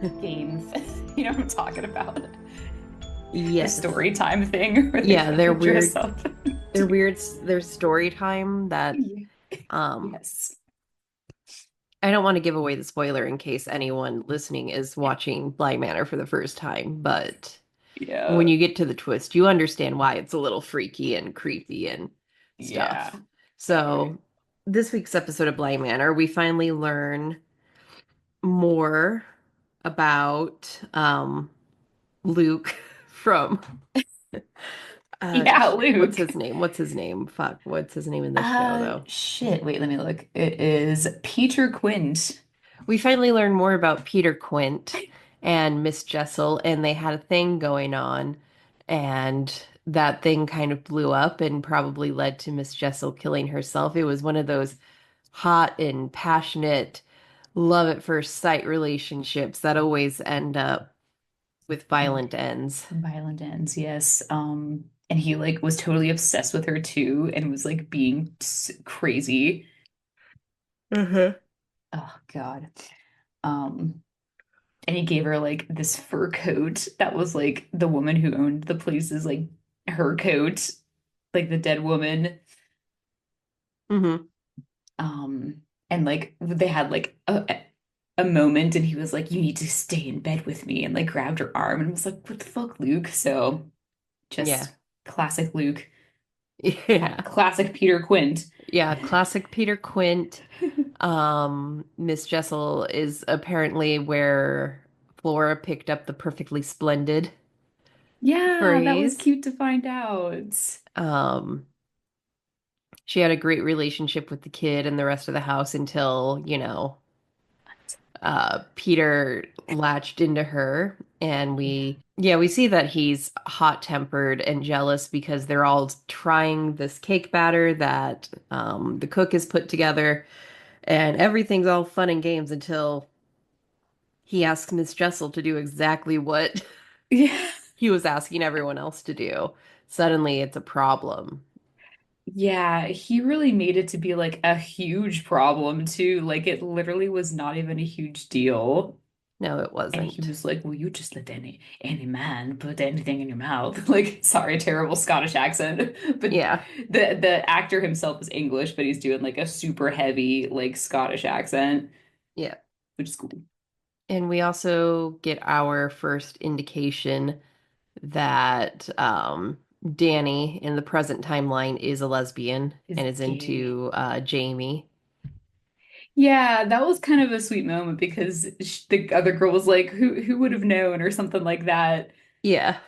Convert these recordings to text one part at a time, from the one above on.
games. You know what I'm talking about? The Yes. story time thing where they Yeah, they're like dress weird. up. They're weird. There's story time that Yeah. um Yes. I don't want to give away the spoiler in case anyone listening is watching Bly Manor for the first time, but when Yeah. you get to the twist, you understand why it's a little freaky and creepy and Yeah. stuff. Totally. So, this week's episode of Bly Manor, we finally learn more about Luke from Yeah, what's Luke. his name? What's his name? Fuck, what's his name in this show though? Shit. Wait, let me look. It is Peter Quint. We finally learned more about Peter Quint and Miss Jessel, and they had a thing going on, and that thing kind of blew up and probably led to Miss Jessel killing herself. It was one of those hot and passionate love at first sight relationships that always end up with And violent ends. violent ends, yes. And he like was totally obsessed with her too and was like being crazy. Uh-huh. Oh God. Um, and he gave her like this fur coat that was like the woman who owned the place's like her coat, like the dead woman. Hmm. And like they had like a moment and he was like, you need to stay in bed with me and like grabbed her arm and was like, what the fuck, Luke? So Yeah. just classic Luke, Yeah. classic Peter Quint. Yeah, classic Peter Quint. Miss Jessel is apparently where Flora picked up the perfectly splendid Yeah, that was phrase. cute to find out. Um, she had a great relationship with the kid and the rest of the house until, Peter latched into her. And Yeah. we see that he's hot-tempered and jealous because they're all trying this cake batter that the cook has put together, and everything's all fun and games until he asks Miss Jessel to do exactly what Yeah. he was asking everyone else to do. Suddenly it's a problem. Yeah, he really made it to be like a huge problem too. Like it literally was not even a huge deal. No, it And he wasn't. was like, "Well, you just let any man put anything in your mouth." Like, sorry, terrible Scottish accent, but Yeah. the actor himself is English, but he's doing like a super heavy like Scottish accent, Yeah. which is cool. And we also get our first indication that Dani in the present timeline is a lesbian Is and is gay. into Jamie. Yeah, that was kind of a sweet moment because the other girl was like, "Who would have known?" or something like that. Yeah,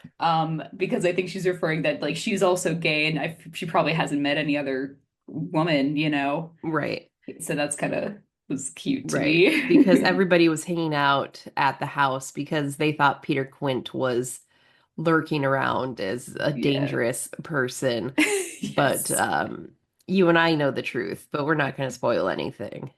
Because I think she's referring that like she's also gay, and she probably hasn't met any other woman, you know. right. So that's kind of was cute to Right. Because me. everybody was hanging out at the house because they thought Peter Quint was lurking around as a Yeah. dangerous person. But Yes. you and I know the truth, but we're not going to spoil anything.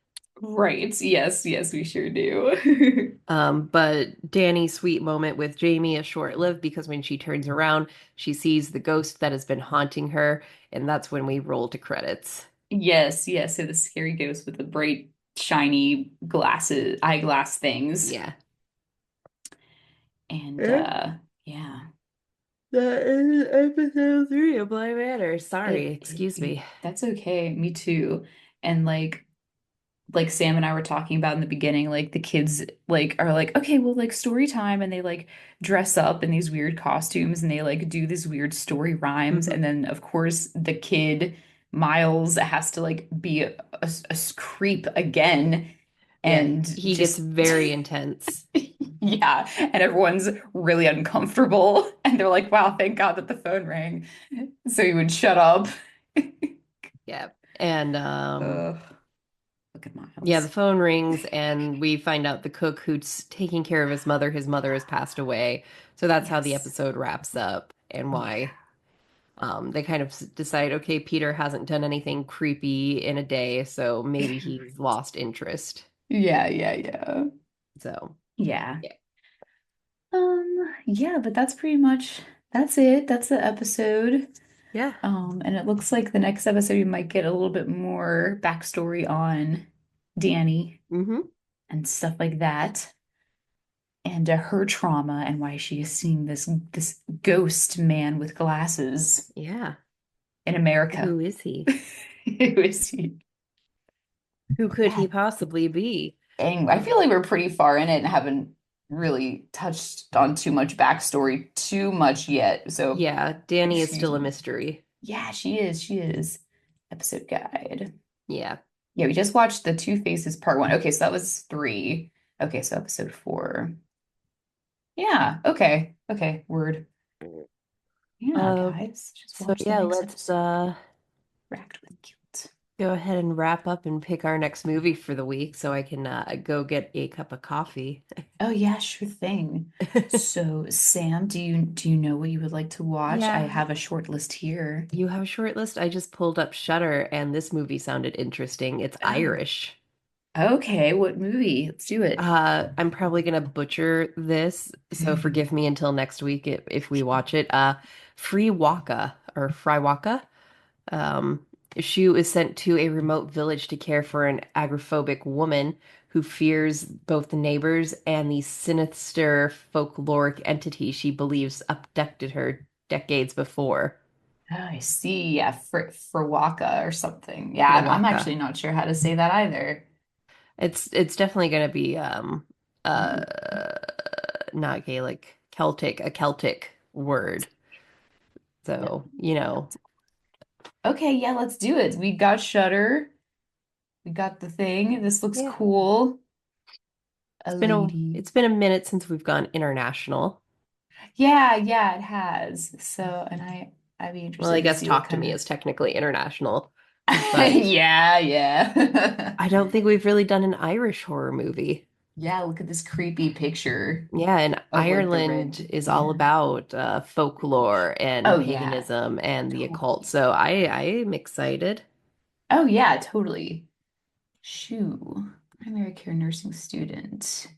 Right. Yes, yes, we sure do. But Danny's sweet moment with Jamie is short-lived because when she turns around, she sees the ghost that has been haunting her, and that's when we roll to credits. Yes, yes. So the scary ghost with the bright, shiny glasses, eyeglass things. Yeah. And Yeah. yeah. That is episode 3 of Bly Manor. Sorry, It excuse me. that's okay. Me too. And like Sam and I were talking about in the beginning, like the kids like are like, okay, well, like story time, and they like dress up in these weird costumes and they like do these weird story rhymes, Mhm. and then of course the kid Miles has to like be a creep again, Yeah, and he gets just very intense. yeah, and everyone's really uncomfortable, and they're like, wow, thank God that the phone rang, so he would shut up. Yeah. And Ugh, look at yeah, the Miles. phone rings and we find out the cook who's taking care of his mother has passed away. So that's how the Yes. episode wraps up and Yeah. why they kind of decide, okay, Peter hasn't done anything creepy in a day, so maybe he's lost interest. Yeah, yeah, yeah. So, Yeah. yeah. Yeah, but that's pretty much that's it. That's the episode. Yeah. And it looks like the next episode you might get a little bit more backstory on Dani Hmm. and stuff like that. and her trauma and why she is seeing this ghost man with glasses Yeah. in America. Who is he? Who is he? Who could Yeah, he possibly be? and I feel like we're pretty far in it and haven't really touched on too much backstory too much yet. So Yeah, Dani is excuse still a me. mystery. Yeah, she is. She is. Episode guide. Yeah. Yeah, we just watched the Two Faces part one. Okay, so that was three. Okay, so episode four. Yeah, okay. Okay, word. Yeah, Uh, guys, just so watch the yeah, next let's episode. Racked with guilt. go ahead and wrap up and pick our next movie for the week so I can go get a cup of coffee. Oh yeah, sure thing. So, Sam, do you know what you would like to watch? I Yeah, have a short list here. you have a short list? I just pulled up Shudder and this movie sounded interesting. It's Oh, Irish. okay. What movie? Let's do it. I'm probably gonna butcher this, so forgive me until next week if we watch it. Free Waka or Fry Waka. Um, Shu is sent to a remote village to care for an agoraphobic woman who fears both the neighbors and the sinister folkloric entity she believes abducted her decades before. Oh, I see. Yeah, for Waka or something. Yeah, I'm Frawaka. actually not sure how to say that either. It's definitely gonna be uh Ooh. not Gaelic, Celtic, a Celtic word. So, you know, Okay, yeah, let's do it. We got Shutter. We got the thing. This looks yeah. cool. A lady. It's been a minute since we've gone international. Yeah, yeah, it has. So, and I'd be Well, I interested to guess see what Talk to kind Me of is technically international, but Yeah, yeah. I don't think we've really done an Irish horror movie. Yeah, look at this creepy picture Yeah, and of like the Ireland red. is all Yeah. about folklore and Oh yeah, paganism and the occult. totally. So I'm excited. Oh yeah, totally. Shoo. Primary care nursing student.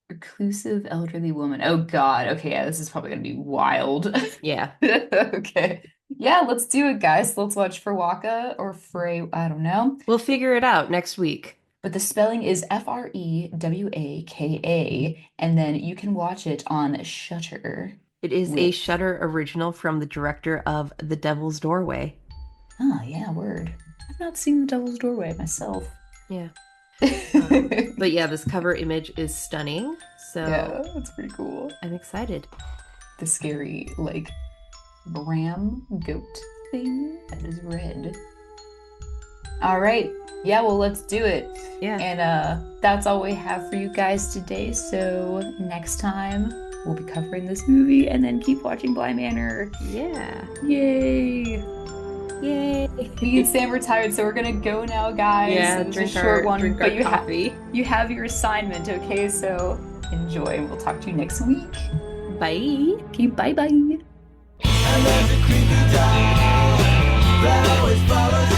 Reclusive elderly woman. Oh God. Okay, yeah, this is probably gonna be wild. Yeah. Okay. Yeah, let's do it, guys. Let's watch for Waka or Frey. I don't know. We'll figure it out next week. But the spelling is Frewaka, and then you can watch it on Shutter It is a with, Shudder original from the director of The Devil's Doorway. oh yeah, word. I've not seen The Devil's Doorway myself. Yeah. Yeah, But yeah, this cover image is stunning. So that's pretty cool. I'm excited. The scary, like, ram goat thing that is red. All right. Yeah, well, let's do it. Yeah. And that's all we have for you guys today. So next time we'll be covering this movie and then keep watching Bly Manor. Yeah. Yay! Yay. Me and Sam are tired, so we're gonna go now, guys. Yeah, It was a short one, drink our but coffee. you have your assignment, okay? So enjoy, and we'll talk to you next week. Bye. Okay, bye bye. And there's a creepy dog that always follows